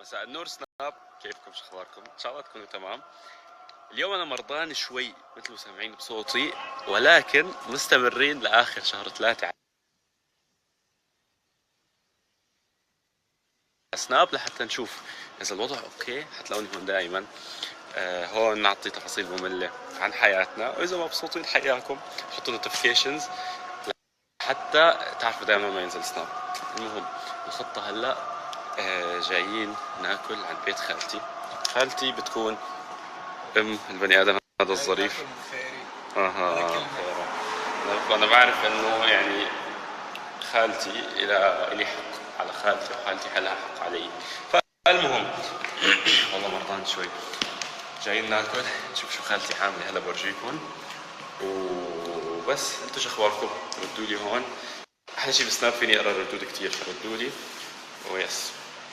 مساء النور سناب، كيفكم؟ شو اخباركم؟ ان شاء الله تكونوا تمام. اليوم انا مرضان شوي مثل ما سامعين بصوتي، ولكن مستمرين لاخر شهر 3 على سناب لحتى نشوف اذا الوضع اوكي. حتلاقوني هون دائما هون نعطي تفاصيل مملة عن حياتنا، واذا ما بصوتي لحياكم حطوا نوتيفيكيشنز حتى تعرفوا دائما ما ينزل سناب. المهم الخطة هلا جايين ناكل عند بيت خالتي. خالتي بتكون ام البني ادم هذا الظريف. انا بعرف انه يعني خالتي الي حق على خالتي، وخالتي لها حق علي. فالمهم والله مرضان شوي، جايين ناكل نشوف شو خالتي عامله. هلا برجيكم وبس. انتو شو اخباركم؟ ردوا لي هون. احلى شيء بسناب فيني اقرا ردود كثير، فردوا لي ويس.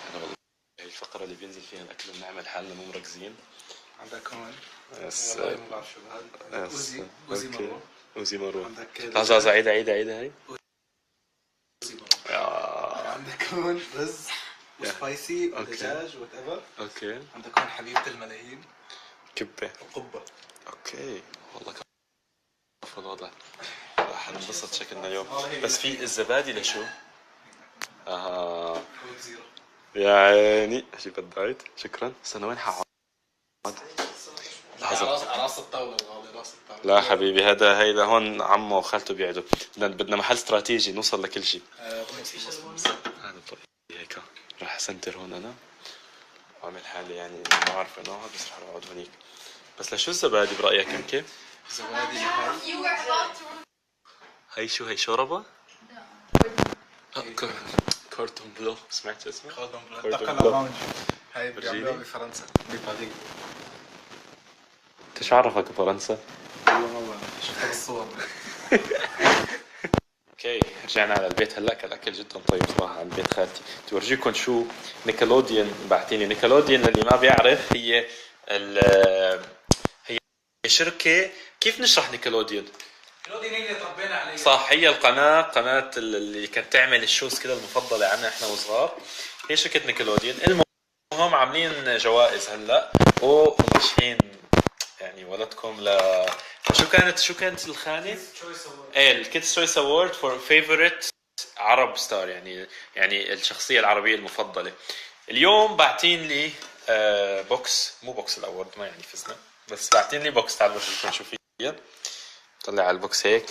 هذا والله هي الفقره اللي بينزل فيها الاكل وبنعمل حالنا مو مركزين. عندك هون يس والله ما بعرف شو هذا. اوزي مروه. اوزي مروه. عندك لحظه عيدها هي. اوزي مروه. عندك هون رز وسبايسي ودجاج وات ايفر. اوكي. عندك هون حبيبة الملايين كبه وقبة. اوكي والله كيف الوضع؟ حننبسط شكلنا اليوم. بس في الزبادي لشو؟ يا عيني اجيب الدايت. شكرا. استنى وين حقعد؟ على راس الطاولة الغالي، راس الطاولة. لا حبيبي هذا هون عمه وخالته بيقعدوا. بدنا محل استراتيجي نوصل لكل شيء. هذا طيب هيك راح اسنتر هون انا واعمل حالي يعني ما بعرف انه اقعد، بس راح اقعد هونيك. بس لشو الزبادي برايك يمكن؟ زبادي هي شو هي شوربه؟ كورتون بلو. سمعت اسمه؟ كوردون بلو. هاي بيعملوها بفرنسا بباريس. انت شو عرفك بفرنسا؟ والله شفت الصور. اوكي رجعنا على البيت هلا. كان الاكل جدا طيب صراحه عند بيت خالتي. تورجيكم شو نيكلوديان بعتيني. نيكلوديان اللي ما بيعرف هي هي شركه. كيف نشرح نيكلوديان؟ نيكلوديان هي اللي تربينا عليها. صح، هي قناه اللي كانت تعمل الشوز كده المفضله عنا احنا وصغار. هي شركه نيكلوديان. المهم عاملين جوائز هلا ومرشحين يعني ولدكم شو كانت الخانه؟ ايه الكيدز تشويس اوورد فور فيفورت عرب ستار، يعني الشخصيه العربيه المفضله. اليوم باعتين لي بوكس، مو بوكس الاورد ما يعني فزنا، بس باعتين لي بوكس. تعالوا بورجيكم شو فيها. طلع على البوكس هيك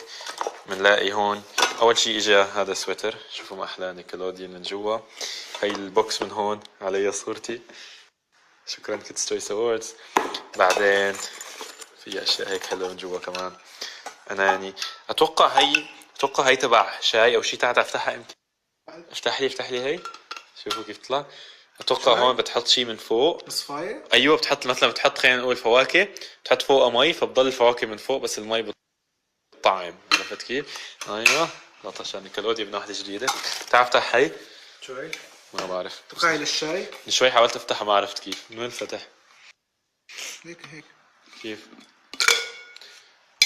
بنلاقي هون اول شيء اجى هذا سويتر. شوفوا ما احلى نيكلوديان من جوا. هي البوكس من هون علي صورتي. شكرا كيدز تشويس اووردز. بعدين في اشياء هيك حلوه من جوا كمان. انا يعني اتوقع هي تبع شاي او شيء. تعال افتحها يمكن. افتح لي هي. شوفوا كيف طلع. اتوقع هون بتحط شيء من فوق مصفاية. ايوه بتحط مثلا خلينا نقول فواكه، بتحط فوقها مي فبضل الفواكه من فوق بس المي بالطعم. عرفت كيف؟ ايوه لطشة نيكلوديا من واحدة جديدة. تعال افتح هي. شوي ما بعرف. توقعي للشاي. من شوي حاولت افتحها ما عرفت كيف. من وين فتح؟ هيك كيف؟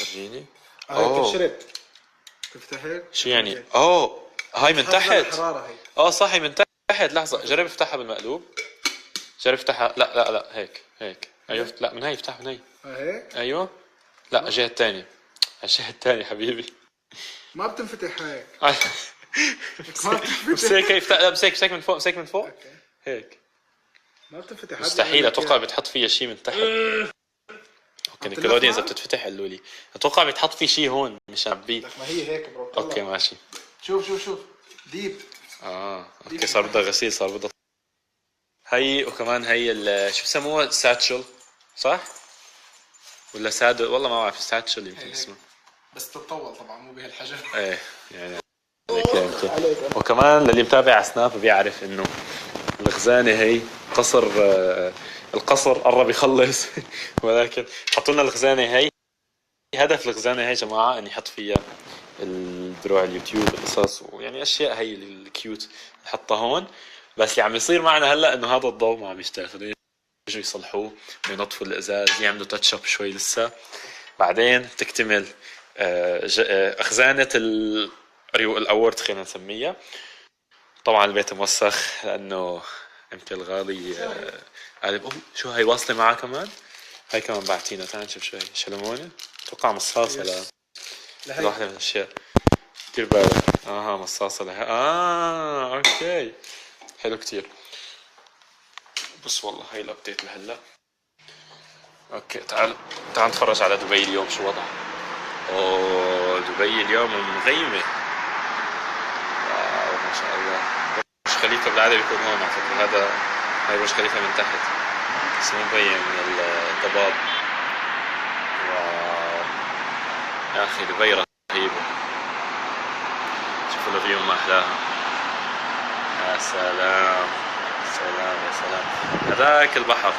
ورجيني. كيف شربت؟ تفتح هيك. شو يعني؟ هاي من تحت. الحرارة هي. صح هي من تحت. لحظة جرب افتحها بالمقلوب. جرب افتحها. لا هيك. ايوه لا من هي افتح من هي. هيك. ايوه لا الجهة الثانية. الجهة الثانية حبيبي. ما بتنفتح هيك. بس هيك يفتح. لا بس هيك من فوق. هيك ما بتنفتح. مستحيل. اتوقع بتحط فيها شيء من تحت. اوكي نيكلوديان اذا بتتفتح قالوا لي. اتوقع بتحط فيه شيء هون مش عبيه. ما هي هيك برو. اوكي ماشي. شوف ديب. اوكي صار بدها غسيل، صار بدها. هي وكمان هي شو بسموها ساتشل صح ولا سادل؟ والله ما بعرف. ساتشل يمكن اسمه، بس تتطور طبعا مو بهالحجم. ايه يعني وكمان للي متابع على سناب بيعرف انه الخزانه هي قصر. القصر قرب يخلص ولكن حطوا لنا الخزانه هي. هدف الخزانه هي جماعه ان يحط فيها الدروع اليوتيوب القصص ويعني اشياء هي الكيوت نحطها هون. بس اللي عم يصير معنا هلا انه هذا الضوء ما عم يشتغل. يجوا يصلحوه وينظفوا الازاز، يعملوا تاتش اب شوي لسه. بعدين تكتمل خزانه الاورد خلينا نسميها. طبعا البيت موسخ لانه يمكن الغالي قالب شو هاي واصلة معاه كمان؟ هاي كمان بعتينا، تعال نشوف شو هي شلمونة، اتوقع مصاصة يس. كل واحدة من الاشياء. دير بالك مصاصة لها اوكي حلو كتير. بس والله هاي الابديت لهلا. اوكي تعال نتفرج على دبي اليوم شو وضع. اوه دبي اليوم مغيمة، واو ما شاء الله. برج خليفة بالعادة بيكون هون على فكرة، هاي برج خليفة من تحت بس مو مبين من الضباب. واو يا اخي دبي رهيبة، شوفوا الفيو ما احلاها. يا سلام سلام يا سلام. هذاك البحر.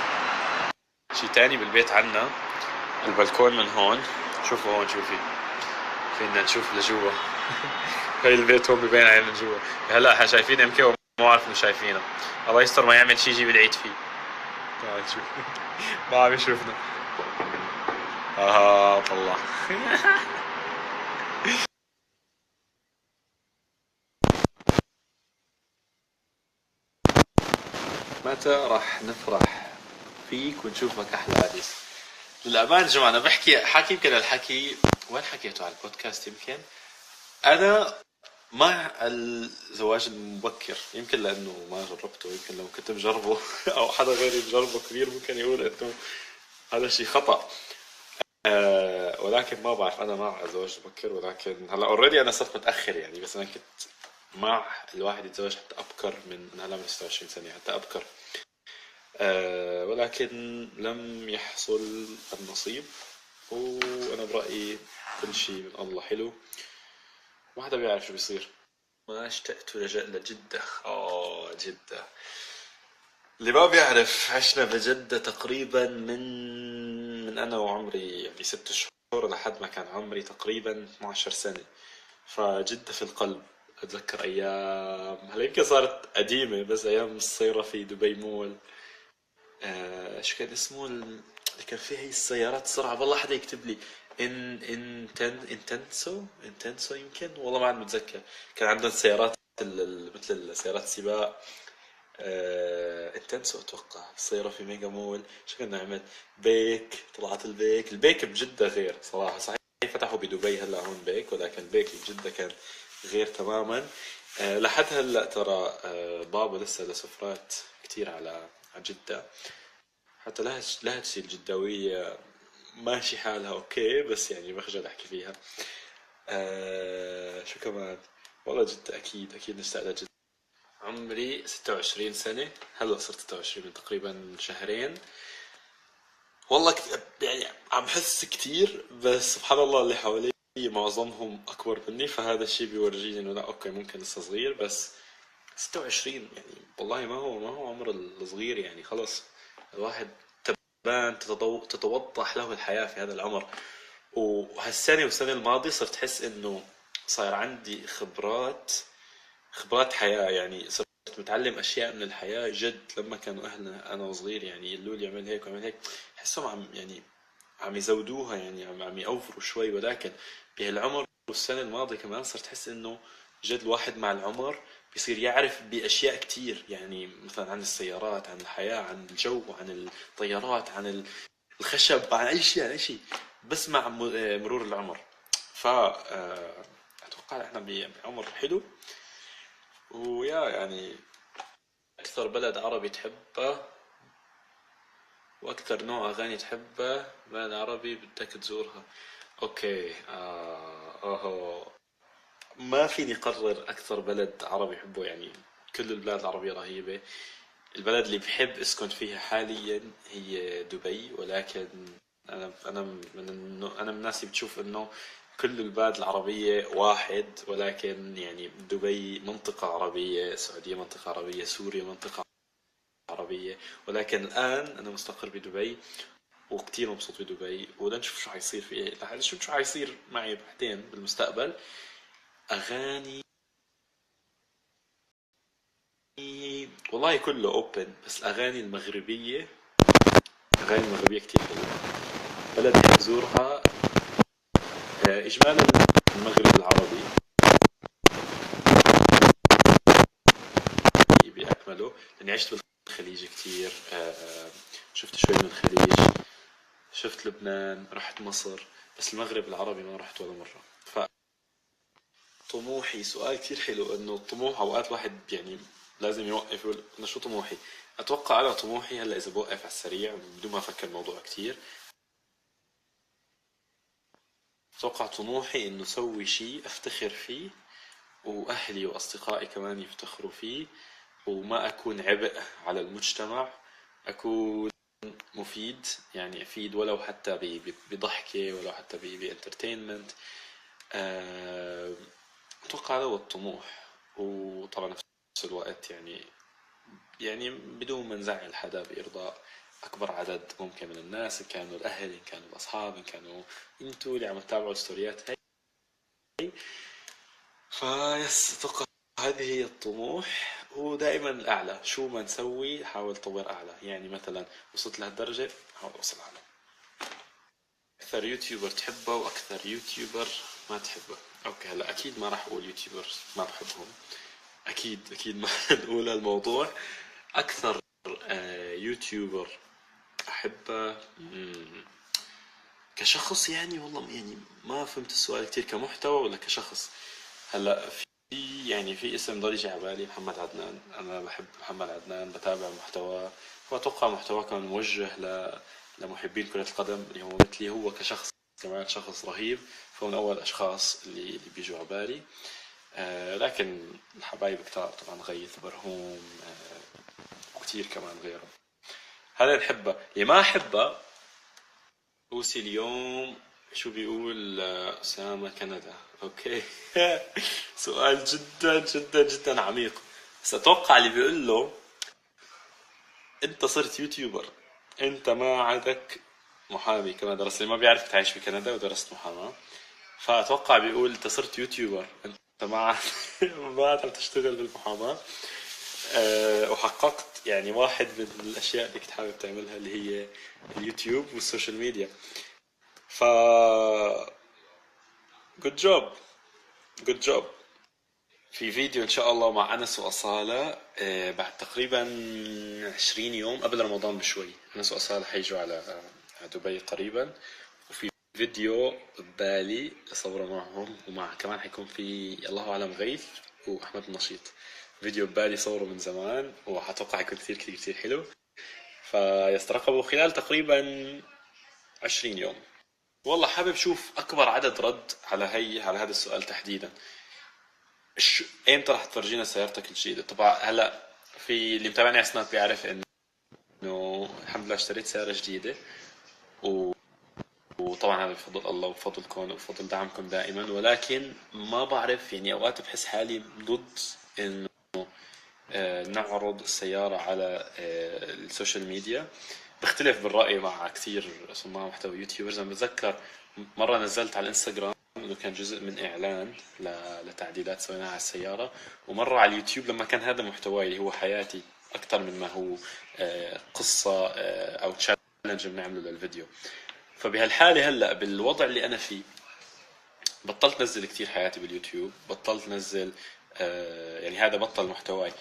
شي تاني بالبيت عنا البلكون من هون، شوفوا هون شوفي فينا نشوف لجوا. هاي البيت هون ببين علينا جوا. هلا احنا شايفين ام كي ومو عارف انه شايفينه. الله يستر ما يعمل شي يجيب العيد فيه. تعال شوف ما عم يشوفنا. طلع. متى راح نفرح فيك ونشوفك احلى عريس؟ للأمانة يا جماعة أنا حكي يمكن الحكي وين حكيته على البودكاست يمكن. أنا مع الزواج المبكر، يمكن لأنه ما جربته، يمكن لو كنت بجربه أو حدا غيري بجربه كبير ممكن يقول إنه هذا شيء خطأ. ولكن ما بعرف، أنا مع الزواج المبكر، ولكن هلا اوريدي أنا صرت متأخر يعني، بس أنا كنت مع الواحد يتزوج حتى أبكر من هلا من 26 سنة حتى أبكر. ولكن لم يحصل النصيب، وأنا برأيي كل شيء من الله حلو، ما حدا بيعرف شو بيصير. ما اشتقت لجدة. جدة اللي ما بيعرف، عشنا بجدة تقريبا من أنا وعمري يعني 6 شهور لحد ما كان عمري تقريبا 12 سنة. فجدة في القلب. أتذكر أيام هلا يمكن صارت قديمة، بس أيام الصيرة في دبي مول. شو كان اسمه اللي كان فيه هي السيارات السرعة، والله حدا يكتب لي انتنسو يمكن، والله ما عاد متذكر. كان عندهم سيارات مثل السيارات السباق. انتنسو اتوقع السيارة في ميجا مول. شو كنا نعمل؟ طلعت البيك بجدة غير صراحة. صحيح فتحوا بدبي هلا هون بيك، ولكن البيك بجدة كان غير تماما. لحد هلا ترى بابا لسه له سفرات كتير على جدة، حتى لهجتي الجداوية ماشي حالها اوكي، بس يعني بخجل احكي فيها. شو كمان؟ والله جدة اكيد نشتاق لجدة. عمري 26 سنة، هلا صرت 26 من تقريبا شهرين. والله يعني عم حس كتير، بس سبحان الله اللي حوالي معظمهم اكبر مني، فهذا الشيء بيورجيني انه لا اوكي ممكن لسه صغير. بس 26 يعني والله ما هو عمر الصغير يعني، خلص الواحد تبان تتوضح له الحياة في هذا العمر. وهالسنة والسنة الماضية صرت أحس إنه صار عندي خبرات حياة، يعني صرت متعلم أشياء من الحياة جد. لما كانوا أهلنا أنا وصغير يعني يقولوا لي اعمل هيك واعمل هيك، أحسهم عم يزودوها يعني، عم يأوفروا شوي. ولكن بهالعمر والسنة الماضية كمان صرت أحس إنه جد الواحد مع العمر بيصير يعرف بأشياء كتير، يعني مثلا عن السيارات، عن الحياة، عن الجو، عن الطيارات، عن الخشب، عن أي شيء بس مع مرور العمر. ف أتوقع إحنا بعمر حلو. ويا يعني أكثر بلد عربي تحبه وأكثر نوع أغاني تحبه بلد عربي بدك تزورها. أوكي ما فيني قرر أكثر بلد عربي أحبه يعني، كل البلاد العربية رهيبة. البلد اللي بحب اسكن فيها حاليا هي دبي، ولكن انا من الناس اللي بتشوف انه كل البلاد العربية واحد، ولكن يعني دبي منطقة عربية، السعودية منطقة عربية، سوريا منطقة عربية. ولكن الآن أنا مستقر بدبي وكتير مبسوط بدبي، ولنشوف شو حيصير شو حيصير معي بعدين بالمستقبل. أغاني والله كله اوبن، بس الاغاني المغربيه كتير حلوه. بلد بدي ازورها اجمالا المغرب العربي باكمله، لاني عشت الخليج كتير، شفت شوي من الخليج، شفت لبنان، رحت مصر، بس المغرب العربي ما رحت ولا مرة. فطموحي سؤال كتير حلو، انه الطموح اوقات واحد يعني لازم يوقف يقول انا شو طموحي. اتوقع انا طموحي هلا اذا بوقف على السريع بدون ما افكر الموضوع كتير، اتوقع طموحي انه سوي شيء افتخر فيه، واهلي واصدقائي كمان يفتخروا فيه، وما اكون عبء على المجتمع، اكون مفيد، يعني افيد ولو حتى بضحكة، ولو حتى بانترتينمنت. اتوقع هذا هو الطموح. وطبعا في نفس الوقت يعني بدون ما نزعل حدا بإرضاء أكبر عدد ممكن من الناس، إن كانوا الأهل، إن كانوا الأصحاب، إن كانوا أنتوا اللي عم تتابعوا الستوريات هاي. فيس أتوقع هذه هي الطموح. ودائما الأعلى، شو ما نسوي حاول تطور أعلى. يعني مثلا وصلت لهالدرجة حاول أوصل أعلى. أكثر يوتيوبر تحبه وأكثر يوتيوبر ما تحبه. أوكي هلا أكيد ما راح أقول يوتيوبر ما بحبهم، أكيد ما نقول هالموضوع. أكثر يوتيوبر أحبه كشخص، يعني والله يعني ما فهمت السؤال كتير، كمحتوى ولا كشخص؟ هلا في اسم ضل يجي على بالي، محمد عدنان. انا بحب محمد عدنان، بتابع محتواه، واتوقع محتواه كان موجه لمحبين كرة القدم اللي هو مثلي. هو كشخص كمان شخص رهيب، فهو من اول الاشخاص اللي بيجوا على بالي. لكن الحبايب كتار طبعا، غيث، برهوم، وكتير كمان غيرهم. هذا نحبه. اللي ما احبه بوسي اليوم شو بيقول أسامة كندا. أوكي. سؤال جدا جدا جدا عميق، بس أتوقع اللي بيقول له أنت صرت يوتيوبر، أنت ما عندك محامي كمان درست، اللي ما بيعرف تعيش بكندا ودرست محاماة، فأتوقع بيقول أنت صرت يوتيوبر، أنت ما عاد ما عاد عم تشتغل بالمحاماة. وحققت يعني واحد من الأشياء اللي كنت حابب تعملها، اللي هي اليوتيوب والسوشيال ميديا. ف جود جوب، جود جوب. في فيديو ان شاء الله مع انس واصاله بعد تقريبا 20 يوم قبل رمضان بشوي. انس واصاله حيجوا على دبي قريبا، وفي فيديو ببالي اصوره معهم، ومع كمان حيكون في الله اعلم غيث واحمد النشيط. فيديو ببالي صوره من زمان، وحتوقع يكون كثير كثير كثير حلو. فيسترقبوا خلال تقريبا 20 يوم. والله حابب شوف اكبر عدد رد على هذا السؤال تحديدا. ايمتى راح تفرجينا سيارتك الجديدة؟ طبعا هلا في اللي متابعني على سناب بيعرف انه الحمد لله اشتريت سيارة جديدة، و... وطبعا هذا بفضل الله وبفضلكم وبفضل دعمكم دائما. ولكن ما بعرف، يعني اوقات بحس حالي ضد انه نعرض السيارة على السوشيال ميديا. بختلف بالرأي مع كثير صناع محتوى يوتيوبرز. انا بتذكر مرة نزلت على الانستغرام انه كان جزء من اعلان لتعديلات سويناها على السيارة، ومرة على اليوتيوب لما كان هذا محتواي اللي هو حياتي اكثر من ما هو قصة او تشالنج بنعمله للفيديو. فبهالحالة هلا بالوضع اللي انا فيه بطلت نزل كثير حياتي باليوتيوب، بطلت نزل يعني هذا بطل محتواي.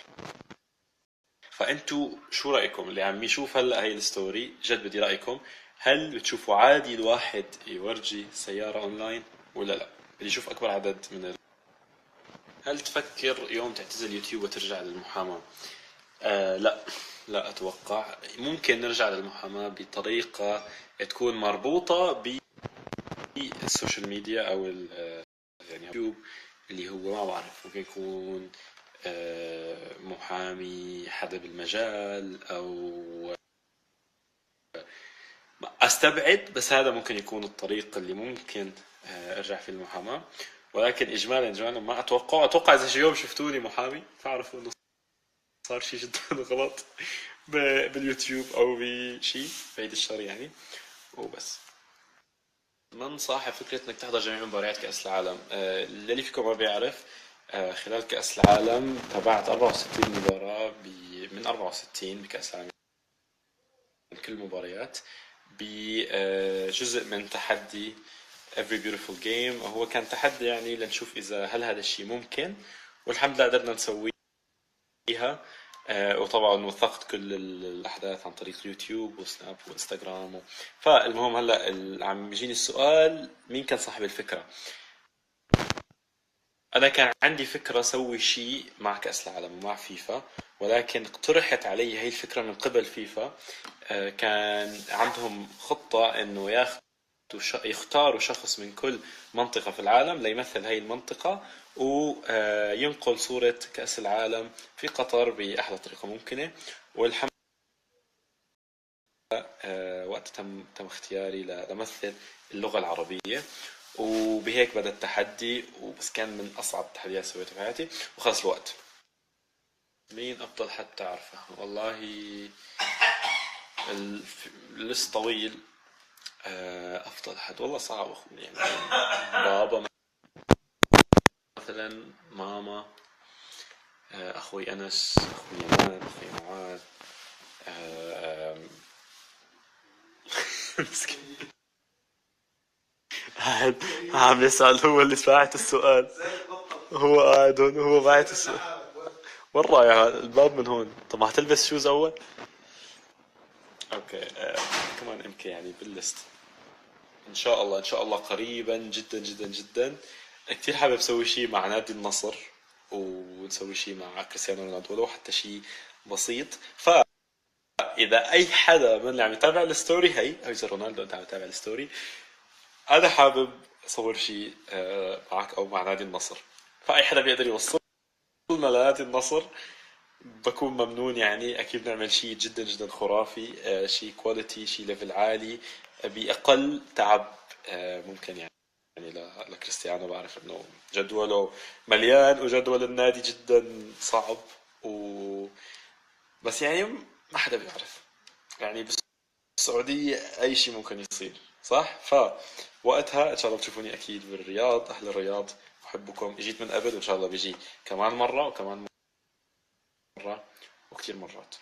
فانتوا شو رايكم اللي عم يشوف هلا هي الستوري؟ جد بدي رايكم، هل بتشوفوا عادي الواحد يورجي سياره اونلاين ولا لا؟ بدي اشوف اكبر عدد هل تفكر يوم تعتزل يوتيوب وترجع للمحاماه؟ لا، لا اتوقع. ممكن نرجع للمحاماه بطريقه تكون مربوطه بالسوشيال ميديا او يعني يوتيوب، اللي هو ما بعرف ممكن يكون محامي حدا بالمجال، او استبعد، بس هذا ممكن يكون الطريق اللي ممكن ارجع فيه المحاماة. ولكن اجمالا ما اتوقع اذا شي يوم شفتوني محامي فاعرفوا انه صار شيء جدا غلط باليوتيوب او بشيء بعيد الشر يعني. وبس. من صاحب فكرة انك تحضر جميع مباريات كأس العالم؟ اللي فيكم ما بيعرف، خلال كأس العالم تابعت 64 مباراة من 64 بكأس العالم، من كل المباريات، بجزء من تحدي Every Beautiful Game. هو كان تحدي يعني لنشوف إذا هل هذا الشيء ممكن، والحمد لله قدرنا نسويها. وطبعا وثقت كل الاحداث عن طريق يوتيوب وسناب وانستغرام فالمهم هلا عم يجيني السؤال، مين كان صاحب الفكره؟ انا كان عندي فكره اسوي شيء مع كاس العالم ومع فيفا، ولكن اقترحت علي هي الفكره من قبل فيفا. كان عندهم خطه انه يختاروا شخص من كل منطقة في العالم ليمثل هاي المنطقة، وينقل صورة كأس العالم في قطر بأحلى طريقة ممكنة. والحمد لله وقت تم اختياري لمثل اللغة العربية، وبهيك بدأ التحدي، وبس كان من أصعب التحديات سويتها في حياتي وخلص الوقت. مين أفضل حد تعرفه؟ والله اللست طويل. أفضل حد والله صعب أخوي يعني. بابا مثلا، ماما، اخوي انس، اخوي يمان، اخوي معاذ. آم، مسكين. قاعد عم يسأل، هو اللي باعت السؤال. هو قاعد هون، هو باعت السؤال. وين رايح؟ الباب من هون. طب ما هتلبس شوز اول؟ اوكي. كمان امكي يعني بالليست. ان شاء الله ان شاء الله قريبا جدا جدا جدا. كثير حابب اسوي شيء مع نادي النصر، ونسوي شيء مع كريستيانو رونالدو ولو حتى شيء بسيط. اذا اي حدا من اللي عم يتابع الستوري، هي اذا رونالدو انت عم تتابع الستوري، انا حابب اصور شيء معك او مع نادي النصر. فاي حدا بيقدر يوصلنا لنادي النصر بكون ممنون. يعني اكيد نعمل شيء جدا جدا خرافي، شيء كواليتي، شيء ليفل عالي، باقل تعب ممكن يعني. لكريستيانو بعرف انه جدوله مليان وجدول النادي جدا صعب، بس يعني ما حدا بيعرف يعني. بالسعودية أي شيء ممكن يصير، صح؟ فوقتها إن شاء الله بتشوفوني أكيد بالرياض. أهل الرياض أحبكم، جيت من قبل وإن شاء الله بيجي كمان مرة وكمان مرة وكثير مرات.